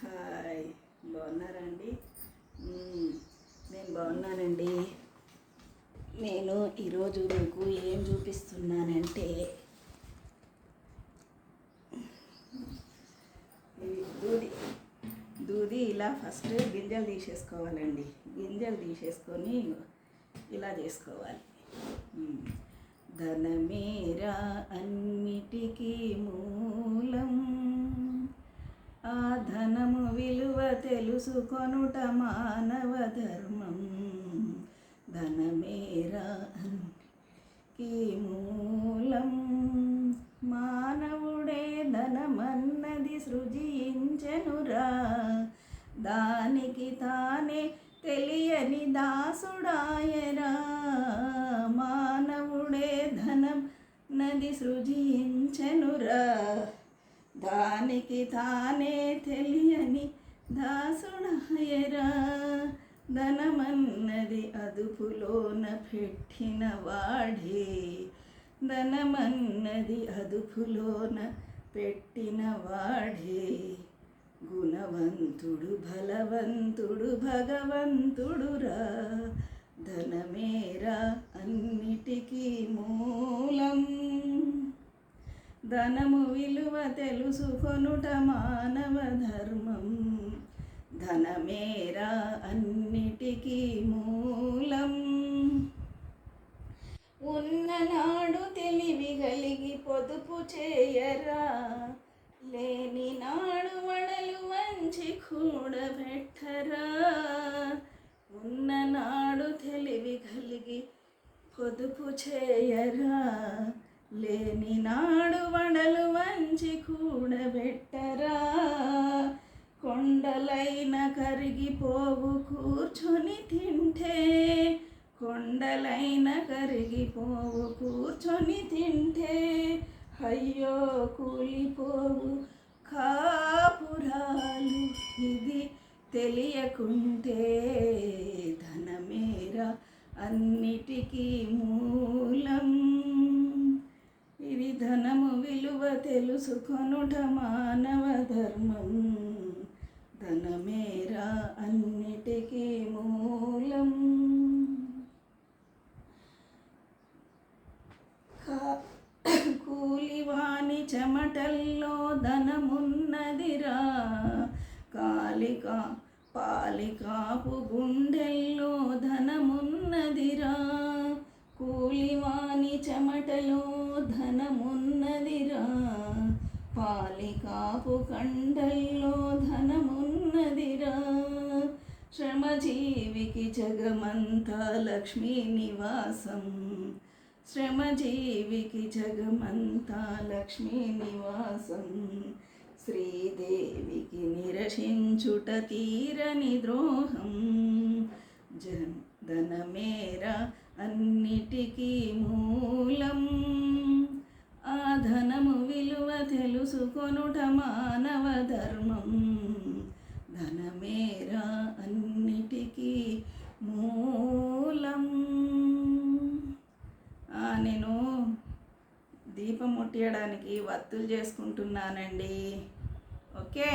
Hi, బాగున్నారా అండి? నేను బాగున్నానండి. నేను ఈరోజు మీకు ఏం చూపిస్తున్నానంటే దూది ఇలా ఫస్ట్ గింజలు తీసేసుకోవాలండి. గింజలు తీసేసుకొని ఇలా చేసుకోవాలి. ధనమేరా అన్నిటికీ మూలం, ఆ ధనము విలువ తెలుసుకొనుట మానవ ధర్మం. ధనమేరా అన్నిటికీ మూలం, మానవుడే ధనమన్నది సృజించెనురా, దానికి తానే తెలియని దాసుడాయరా. మానవుడే ధనం నది సృజించెనురా, దానికి తానే తెలియని దాసుడాయరా. ధనమన్నది అదుపులోన పెట్టిన వాడే, ధనమన్నది అదుపులోన పెట్టిన వాడే. గుణవంతుడు బలవంతుడు భగవంతుడురా, ధనమేరా అన్నిటికీ మూలం. ధనము విలువ తెలుసుకొనుట మానవ ధర్మం, ధనమేరా అన్నిటికీ మూలం. ఉన్ననాడు తెలివి కలిగి పొదుపు చేయరా, లేని నాడు వడలు వంచి కూడబెట్టరా. ఉన్ననాడు తెలివి కలిగి పొదుపు చేయరా, లేని నాడు వడలు వంచి కూడబెట్టరా. కొండలైన కరిగిపోవు కూర్చొని తింటే, కొండలైన కరిగిపోవు కూర్చొని తింటే. అయ్యో కూలిపోవు కాపురాలు ఇది తెలియకుంటే. ధనమేరా అన్నిటికీ మూలం, ఇది ధనము విలువ తెలుసుకొనుట మానవ ధర్మం. ధనమేరా అన్నిటికీ మూలం. కూలివాని చెమటల్లో ధనమున్నదిరా, పాలికాపు గుండెల్లో ధనమున్నదిరా. కూలివాని చెమటలో ధనమున్నదిరా, పాలికాపు కండల్లో ధనమున్నదిరా. శ్రమజీవికి జగమంతా లక్ష్మీ నివాసం, శ్రమజీవికి జగమంతా లక్ష్మీ నివాసం. శ్రీదేవికి నిరసించుట తీరని ద్రోహం, ధనమేరా అన్నిటికీ మూలం. ఆ ధనము విలువ తెలుసుకొనుట మానవ ధర్మం, ధనమేరా అన్నిటికీ మూలం. నేను దీపం ముట్టియడానికి వత్తులు చేసుకుంటున్నానండి. ఓకే.